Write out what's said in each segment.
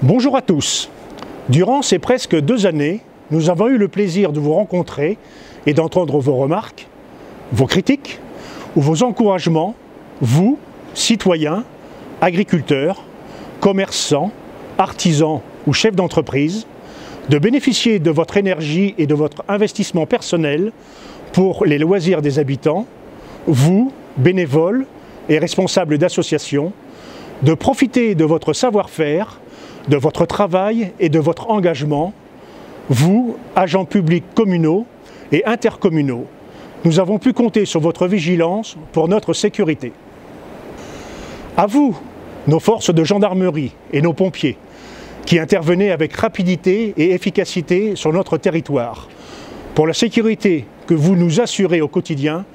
Bonjour à tous. Durant ces presque 2 années, nous avons eu le plaisir de vous rencontrer et d'entendre vos remarques, vos critiques ou vos encouragements, vous, citoyens, agriculteurs, commerçants, artisans ou chefs d'entreprise, de bénéficier de votre énergie et de votre investissement personnel pour les loisirs des habitants, vous, bénévoles et responsables d'associations, de profiter de votre savoir-faire, de votre travail et de votre engagement, vous, agents publics communaux et intercommunaux. Nous avons pu compter sur votre vigilance pour notre sécurité. À vous, nos forces de gendarmerie et nos pompiers, qui intervenaient avec rapidité et efficacité sur notre territoire. Pour la sécurité que vous nous assurez au quotidien,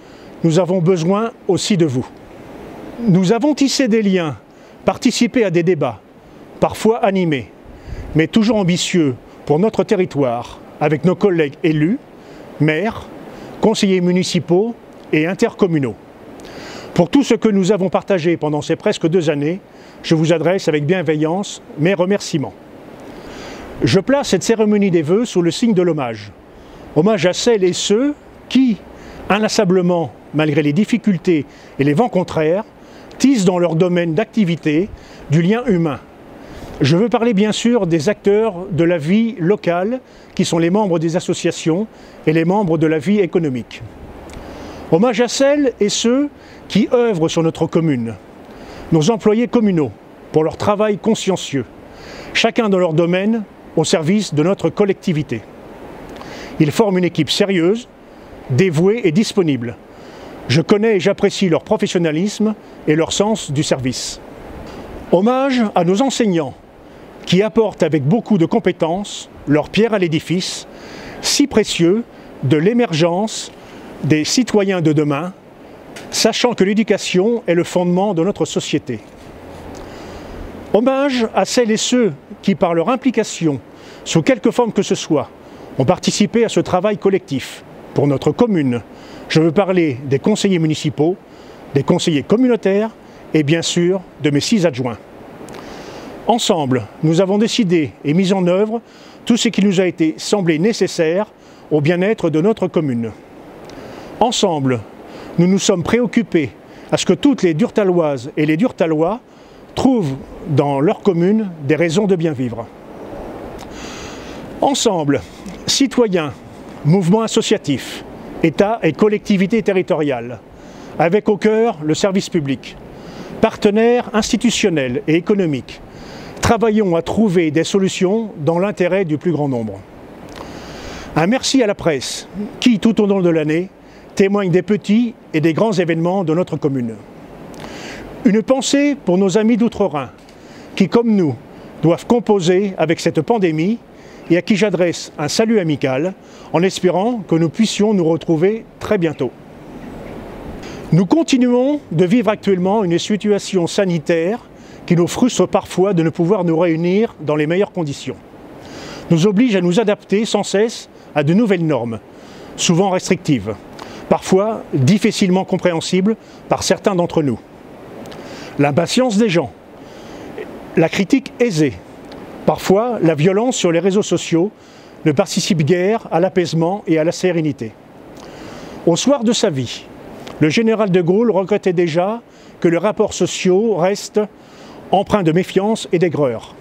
nous avons besoin aussi de vous. Nous avons tissé des liens, participé à des débats, parfois animés, mais toujours ambitieux pour notre territoire, avec nos collègues élus, maires, conseillers municipaux et intercommunaux. Pour tout ce que nous avons partagé pendant ces presque 2 années, je vous adresse avec bienveillance mes remerciements. Je place cette cérémonie des vœux sous le signe de l'hommage. Hommage à celles et ceux qui, inlassablement, malgré les difficultés et les vents contraires, tissent dans leur domaine d'activité du lien humain. Je veux parler bien sûr des acteurs de la vie locale, qui sont les membres des associations et les membres de la vie économique. Hommage à celles et ceux qui œuvrent sur notre commune, nos employés communaux, pour leur travail consciencieux, chacun dans leur domaine, au service de notre collectivité. Ils forment une équipe sérieuse, dévouée et disponible. Je connais et j'apprécie leur professionnalisme et leur sens du service. Hommage à nos enseignants, qui apportent avec beaucoup de compétences leur pierre à l'édifice, si précieux de l'émergence des citoyens de demain, sachant que l'éducation est le fondement de notre société. Hommage à celles et ceux qui, par leur implication, sous quelque forme que ce soit, ont participé à ce travail collectif pour notre commune. Je veux parler des conseillers municipaux, des conseillers communautaires et bien sûr de mes 6 adjoints. Ensemble, nous avons décidé et mis en œuvre tout ce qui nous a été semblé nécessaire au bien-être de notre commune. Ensemble, nous nous sommes préoccupés à ce que toutes les Durtaloises et les Durtalois trouvent dans leur commune des raisons de bien vivre. Ensemble, citoyens, mouvements associatifs, État et collectivités territoriales, avec au cœur le service public, partenaires institutionnels et économiques, travaillons à trouver des solutions dans l'intérêt du plus grand nombre. Un merci à la presse qui, tout au long de l'année, témoigne des petits et des grands événements de notre commune. Une pensée pour nos amis d'Outre-Rhin qui, comme nous, doivent composer avec cette pandémie et à qui j'adresse un salut amical en espérant que nous puissions nous retrouver très bientôt. Nous continuons de vivre actuellement une situation sanitaire qui nous frustre parfois de ne pouvoir nous réunir dans les meilleures conditions. Nous oblige à nous adapter sans cesse à de nouvelles normes, souvent restrictives, parfois difficilement compréhensibles par certains d'entre nous. L'impatience des gens, la critique aisée, parfois la violence sur les réseaux sociaux ne participe guère à l'apaisement et à la sérénité. Au soir de sa vie, le général de Gaulle regrettait déjà que les rapports sociaux restent empreints de méfiance et d'aigreur.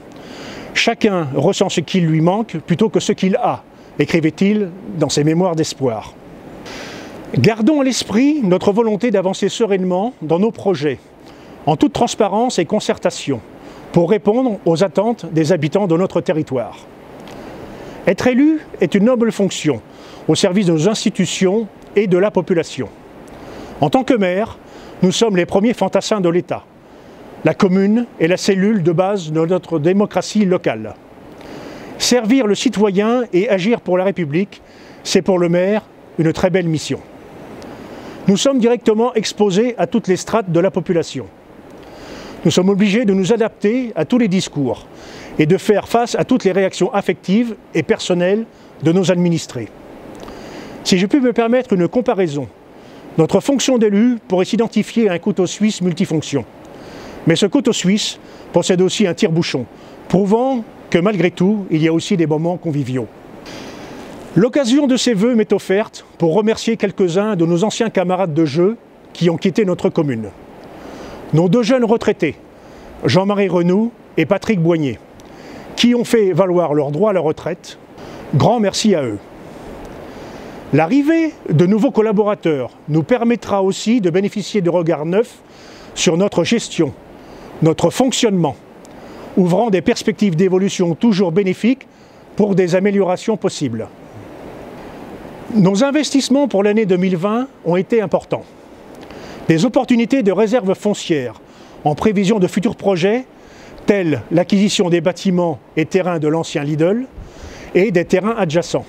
Chacun ressent ce qu'il lui manque plutôt que ce qu'il a, écrivait-il dans ses mémoires d'espoir. Gardons à l'esprit notre volonté d'avancer sereinement dans nos projets, en toute transparence et concertation, pour répondre aux attentes des habitants de notre territoire. Être élu est une noble fonction, au service de nos institutions et de la population. En tant que maire, nous sommes les premiers fantassins de l'État. La commune est la cellule de base de notre démocratie locale. Servir le citoyen et agir pour la République, c'est pour le maire une très belle mission. Nous sommes directement exposés à toutes les strates de la population. Nous sommes obligés de nous adapter à tous les discours et de faire face à toutes les réactions affectives et personnelles de nos administrés. Si je puis me permettre une comparaison, notre fonction d'élu pourrait s'identifier à un couteau suisse multifonction. Mais ce couteau suisse possède aussi un tire-bouchon, prouvant que malgré tout, il y a aussi des moments conviviaux. L'occasion de ces vœux m'est offerte pour remercier quelques-uns de nos anciens camarades de jeu qui ont quitté notre commune. Nos 2 jeunes retraités, Jean-Marie Renoux et Patrick Boignet, qui ont fait valoir leur droit à la retraite. Grand merci à eux. L'arrivée de nouveaux collaborateurs nous permettra aussi de bénéficier de regards neufs sur notre gestion, notre fonctionnement, ouvrant des perspectives d'évolution toujours bénéfiques pour des améliorations possibles. Nos investissements pour l'année 2020 ont été importants. Des opportunités de réserve foncière en prévision de futurs projets, tels l'acquisition des bâtiments et terrains de l'ancien Lidl et des terrains adjacents.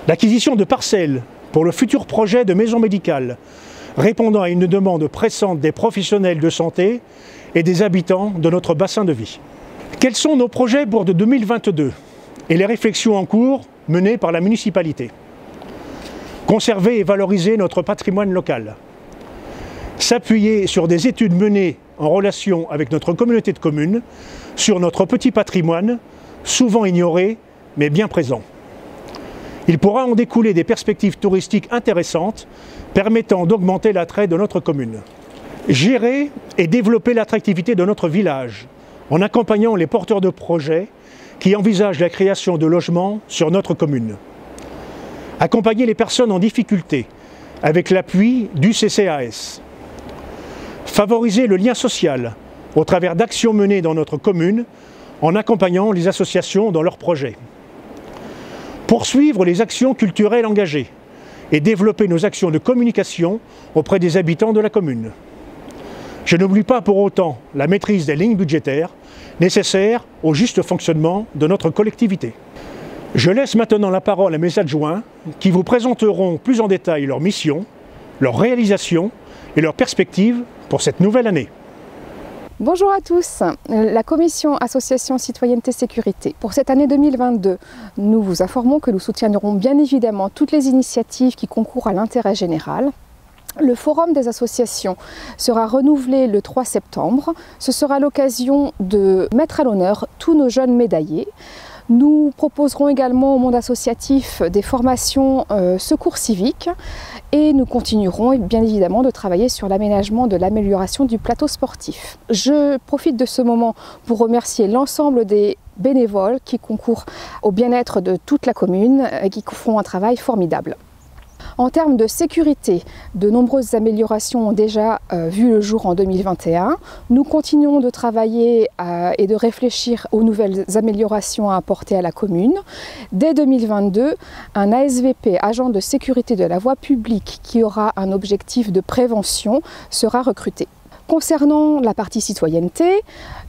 L'acquisition de parcelles pour le futur projet de maison médicale, répondant à une demande pressante des professionnels de santé et des habitants de notre bassin de vie. Quels sont nos projets pour 2022 et les réflexions en cours menées par la municipalité? Conserver et valoriser notre patrimoine local. S'appuyer sur des études menées en relation avec notre communauté de communes, sur notre petit patrimoine, souvent ignoré, mais bien présent. Il pourra en découler des perspectives touristiques intéressantes, permettant d'augmenter l'attrait de notre commune. Gérer et développer l'attractivité de notre village, en accompagnant les porteurs de projets qui envisagent la création de logements sur notre commune. Accompagner les personnes en difficulté, avec l'appui du CCAS. Favoriser le lien social, au travers d'actions menées dans notre commune, en accompagnant les associations dans leurs projets. Poursuivre les actions culturelles engagées et développer nos actions de communication auprès des habitants de la commune. Je n'oublie pas pour autant la maîtrise des lignes budgétaires nécessaires au juste fonctionnement de notre collectivité. Je laisse maintenant la parole à mes adjoints qui vous présenteront plus en détail leurs missions, leurs réalisations et leurs perspectives pour cette nouvelle année. Bonjour à tous, la commission Association Citoyenneté Sécurité. Pour cette année 2022, nous vous informons que nous soutiendrons bien évidemment toutes les initiatives qui concourent à l'intérêt général. Le forum des associations sera renouvelé le 3 septembre. Ce sera l'occasion de mettre à l'honneur tous nos jeunes médaillés. Nous proposerons également au monde associatif des formations secours civique et nous continuerons bien évidemment de travailler sur l'aménagement de l'amélioration du plateau sportif. Je profite de ce moment pour remercier l'ensemble des bénévoles qui concourent au bien-être de toute la commune et qui font un travail formidable. En termes de sécurité, de nombreuses améliorations ont déjà vu le jour en 2021. Nous continuons de travailler et de réfléchir aux nouvelles améliorations à apporter à la commune. Dès 2022, un ASVP, agent de sécurité de la voie publique, qui aura un objectif de prévention, sera recruté. Concernant la partie citoyenneté,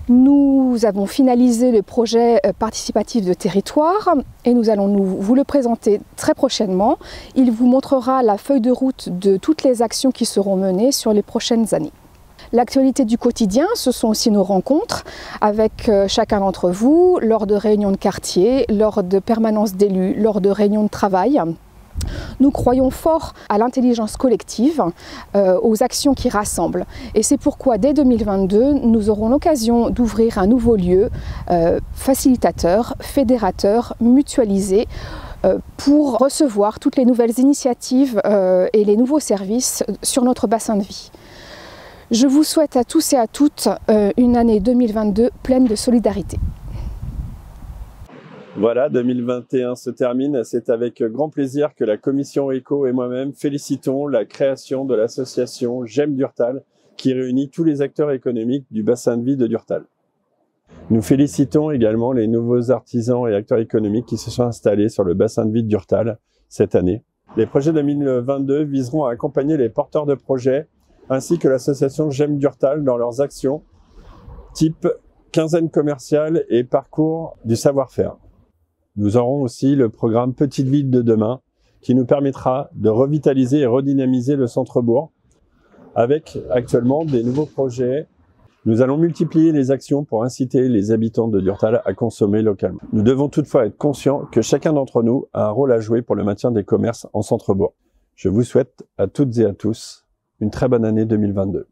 nous avons finalisé le projet participatif de territoire et nous allons vous le présenter très prochainement. Il vous montrera la feuille de route de toutes les actions qui seront menées sur les prochaines années. L'actualité du quotidien, ce sont aussi nos rencontres avec chacun d'entre vous lors de réunions de quartier, lors de permanences d'élus, lors de réunions de travail. Nous croyons fort à l'intelligence collective, aux actions qui rassemblent. Et c'est pourquoi dès 2022, nous aurons l'occasion d'ouvrir un nouveau lieu facilitateur, fédérateur, mutualisé, pour recevoir toutes les nouvelles initiatives et les nouveaux services sur notre bassin de vie. Je vous souhaite à tous et à toutes une année 2022 pleine de solidarité. Voilà, 2021 se termine. C'est avec grand plaisir que la commission éco et moi-même félicitons la création de l'association J'aime Durtal, qui réunit tous les acteurs économiques du bassin de vie de Durtal. Nous félicitons également les nouveaux artisans et acteurs économiques qui se sont installés sur le bassin de vie de Durtal cette année. Les projets 2022 viseront à accompagner les porteurs de projets ainsi que l'association J'aime Durtal dans leurs actions type quinzaine commerciale et parcours du savoir-faire. Nous aurons aussi le programme Petite Ville de demain qui nous permettra de revitaliser et redynamiser le centre-bourg avec actuellement des nouveaux projets. Nous allons multiplier les actions pour inciter les habitants de Durtal à consommer localement. Nous devons toutefois être conscients que chacun d'entre nous a un rôle à jouer pour le maintien des commerces en centre-bourg. Je vous souhaite à toutes et à tous une très bonne année 2022.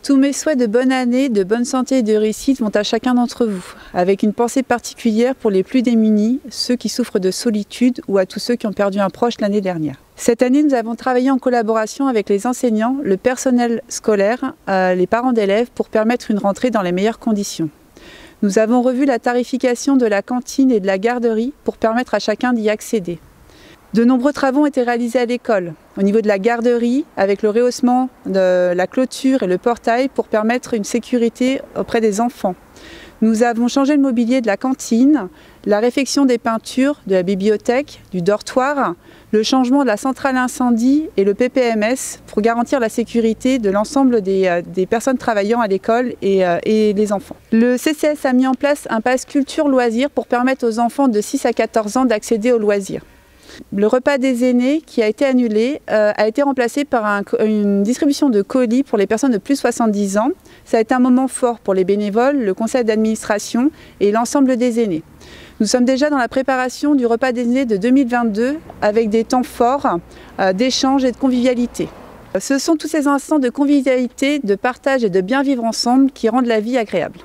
Tous mes souhaits de bonne année, de bonne santé et de réussite vont à chacun d'entre vous, avec une pensée particulière pour les plus démunis, ceux qui souffrent de solitude ou à tous ceux qui ont perdu un proche l'année dernière. Cette année, nous avons travaillé en collaboration avec les enseignants, le personnel scolaire, les parents d'élèves pour permettre une rentrée dans les meilleures conditions. Nous avons revu la tarification de la cantine et de la garderie pour permettre à chacun d'y accéder. De nombreux travaux ont été réalisés à l'école, au niveau de la garderie, avec le rehaussement de la clôture et le portail pour permettre une sécurité auprès des enfants. Nous avons changé le mobilier de la cantine, la réfection des peintures, de la bibliothèque, du dortoir, le changement de la centrale incendie et le PPMS pour garantir la sécurité de l'ensemble des personnes travaillant à l'école et des enfants. Le CCS a mis en place un pass culture loisirs pour permettre aux enfants de 6 à 14 ans d'accéder aux loisirs. Le repas des aînés qui a été annulé a été remplacé par une distribution de colis pour les personnes de plus de 70 ans. Ça a été un moment fort pour les bénévoles, le conseil d'administration et l'ensemble des aînés. Nous sommes déjà dans la préparation du repas des aînés de 2022 avec des temps forts d'échange et de convivialité. Ce sont tous ces instants de convivialité, de partage et de bien vivre ensemble qui rendent la vie agréable.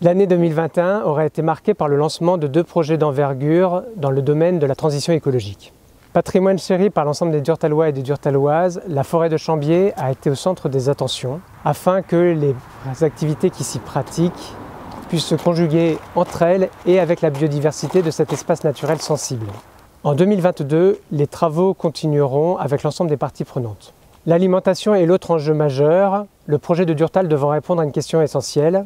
L'année 2021 aurait été marquée par le lancement de 2 projets d'envergure dans le domaine de la transition écologique. Patrimoine chéri par l'ensemble des Durtalois et des Durtaloises, la forêt de Chambier a été au centre des attentions afin que les activités qui s'y pratiquent puissent se conjuguer entre elles et avec la biodiversité de cet espace naturel sensible. En 2022, les travaux continueront avec l'ensemble des parties prenantes. L'alimentation est l'autre enjeu majeur, le projet de Durtal devant répondre à une question essentielle.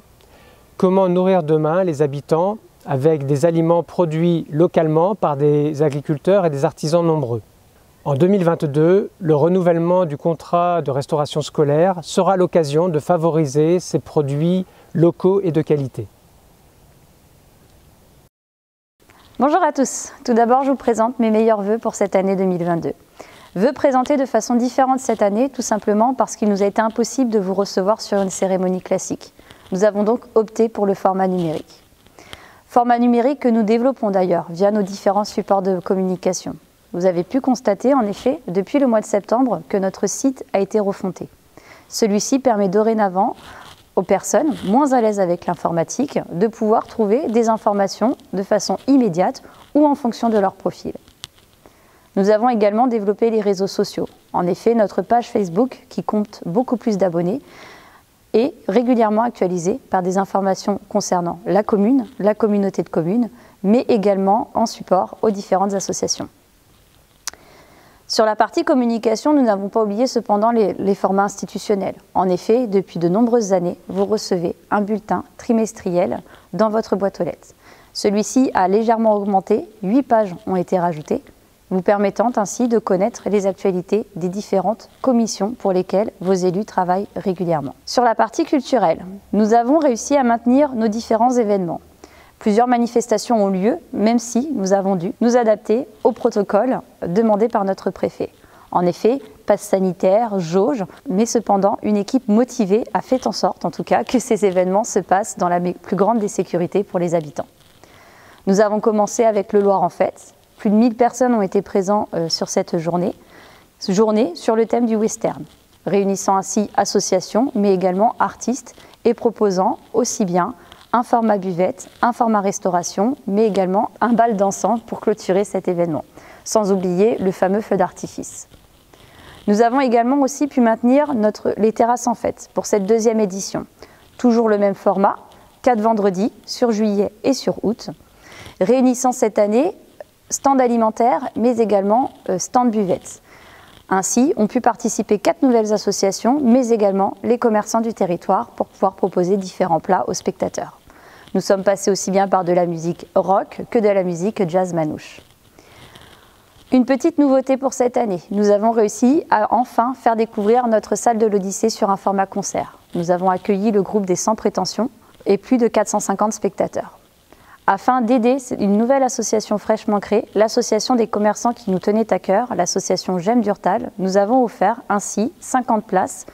Comment nourrir demain les habitants avec des aliments produits localement par des agriculteurs et des artisans nombreux? En 2022, le renouvellement du contrat de restauration scolaire sera l'occasion de favoriser ces produits locaux et de qualité. Bonjour à tous. Tout d'abord, je vous présente mes meilleurs vœux pour cette année 2022. Vœux présentés de façon différente cette année, tout simplement parce qu'il nous a été impossible de vous recevoir sur une cérémonie classique. Nous avons donc opté pour le format numérique. Format numérique que nous développons d'ailleurs via nos différents supports de communication. Vous avez pu constater en effet, depuis le mois de septembre, que notre site a été refonté. Celui-ci permet dorénavant aux personnes moins à l'aise avec l'informatique de pouvoir trouver des informations de façon immédiate ou en fonction de leur profil. Nous avons également développé les réseaux sociaux. En effet, notre page Facebook, qui compte beaucoup plus d'abonnés, est régulièrement actualisée par des informations concernant la commune, la communauté de communes, mais également en support aux différentes associations. Sur la partie communication, nous n'avons pas oublié cependant les formats institutionnels. En effet, depuis de nombreuses années, vous recevez un bulletin trimestriel dans votre boîte aux lettres. Celui-ci a légèrement augmenté, 8 pages ont été rajoutées, vous permettant ainsi de connaître les actualités des différentes commissions pour lesquelles vos élus travaillent régulièrement. Sur la partie culturelle, nous avons réussi à maintenir nos différents événements. Plusieurs manifestations ont lieu, même si nous avons dû nous adapter au protocole demandé par notre préfet. En effet, passe sanitaire, jauge, mais cependant, une équipe motivée a fait en sorte, en tout cas, que ces événements se passent dans la plus grande des sécurités pour les habitants. Nous avons commencé avec le Loir en fête. Plus de 1000 personnes ont été présentes sur cette journée sur le thème du western, réunissant ainsi associations, mais également artistes et proposant aussi bien un format buvette, un format restauration, mais également un bal dansant pour clôturer cet événement, sans oublier le fameux feu d'artifice. Nous avons également aussi pu maintenir les terrasses en fête pour cette 2e édition. Toujours le même format, 4 vendredis sur juillet et sur août, réunissant cette année stand alimentaire, mais également stand buvette. Ainsi, ont pu participer 4 nouvelles associations, mais également les commerçants du territoire pour pouvoir proposer différents plats aux spectateurs. Nous sommes passés aussi bien par de la musique rock que de la musique jazz manouche. Une petite nouveauté pour cette année, nous avons réussi à enfin faire découvrir notre salle de l'Odyssée sur un format concert. Nous avons accueilli le groupe des Sans Prétention et plus de 450 spectateurs. Afin d'aider une nouvelle association fraîchement créée, l'association des commerçants qui nous tenait à cœur, l'association J'aime Durtal, nous avons offert ainsi 50 places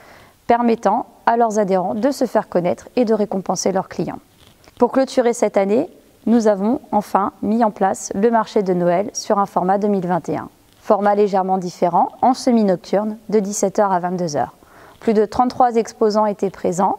permettant à leurs adhérents de se faire connaître et de récompenser leurs clients. Pour clôturer cette année, nous avons enfin mis en place le marché de Noël sur un format 2021. Format légèrement différent, en semi-nocturne, de 17h à 22h. Plus de 33 exposants étaient présents,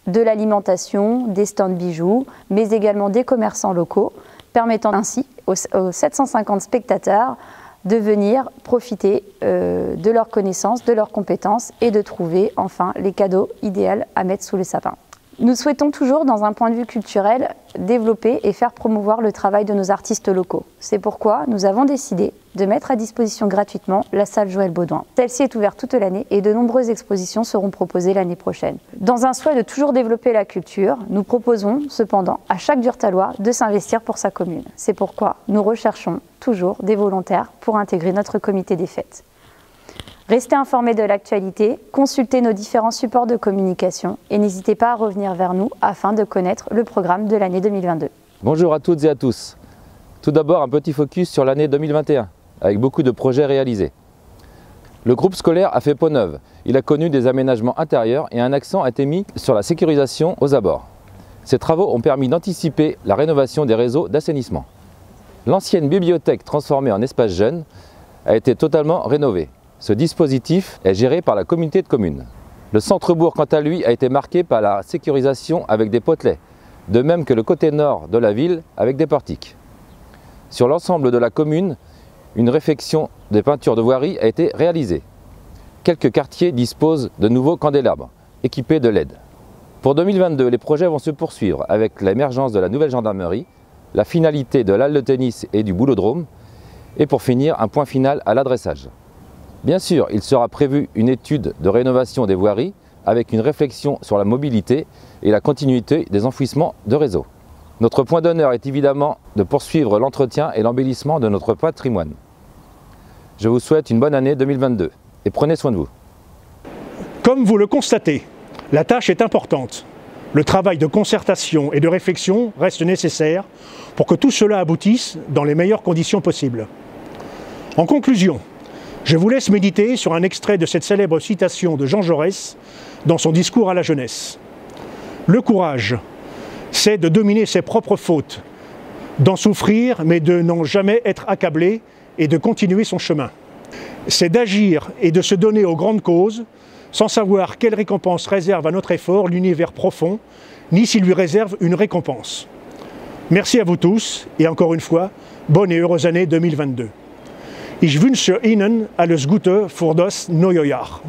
de l'alimentation, des stands bijoux, mais également des commerçants locaux, permettant ainsi aux 750 spectateurs de venir profiter de leurs connaissances, de leurs compétences et de trouver enfin les cadeaux idéaux à mettre sous le sapin. Nous souhaitons toujours, dans un point de vue culturel, développer et faire promouvoir le travail de nos artistes locaux. C'est pourquoi nous avons décidé de mettre à disposition gratuitement la salle Joël Baudouin. Celle-ci est ouverte toute l'année et de nombreuses expositions seront proposées l'année prochaine. Dans un souhait de toujours développer la culture, nous proposons cependant à chaque Durtalois de s'investir pour sa commune. C'est pourquoi nous recherchons toujours des volontaires pour intégrer notre comité des fêtes. Restez informés de l'actualité, consultez nos différents supports de communication et n'hésitez pas à revenir vers nous afin de connaître le programme de l'année 2022. Bonjour à toutes et à tous. Tout d'abord, un petit focus sur l'année 2021, avec beaucoup de projets réalisés. Le groupe scolaire a fait peau neuve. Il a connu des aménagements intérieurs et un accent a été mis sur la sécurisation aux abords. Ces travaux ont permis d'anticiper la rénovation des réseaux d'assainissement. L'ancienne bibliothèque transformée en espace jeune a été totalement rénovée. Ce dispositif est géré par la communauté de communes. Le centre-bourg, quant à lui, a été marqué par la sécurisation avec des potelets, de même que le côté nord de la ville avec des portiques. Sur l'ensemble de la commune, une réfection des peintures de voirie a été réalisée. Quelques quartiers disposent de nouveaux candélabres, équipés de LED. Pour 2022, les projets vont se poursuivre avec l'émergence de la nouvelle gendarmerie, la finalité de l'halle de tennis et du boulodrome, et pour finir, un point final à l'adressage. Bien sûr, il sera prévu une étude de rénovation des voiries avec une réflexion sur la mobilité et la continuité des enfouissements de réseau. Notre point d'honneur est évidemment de poursuivre l'entretien et l'embellissement de notre patrimoine. Je vous souhaite une bonne année 2022 et prenez soin de vous. Comme vous le constatez, la tâche est importante. Le travail de concertation et de réflexion reste nécessaire pour que tout cela aboutisse dans les meilleures conditions possibles. En conclusion, je vous laisse méditer sur un extrait de cette célèbre citation de Jean Jaurès dans son discours à la jeunesse. Le courage, c'est de dominer ses propres fautes, d'en souffrir mais de n'en jamais être accablé et de continuer son chemin. C'est d'agir et de se donner aux grandes causes sans savoir quelle récompense réserve à notre effort l'univers profond, ni s'il lui réserve une récompense. Merci à vous tous et encore une fois, bonne et heureuse année 2022. Ich wünsche Ihnen alles Gute für das neue Jahr.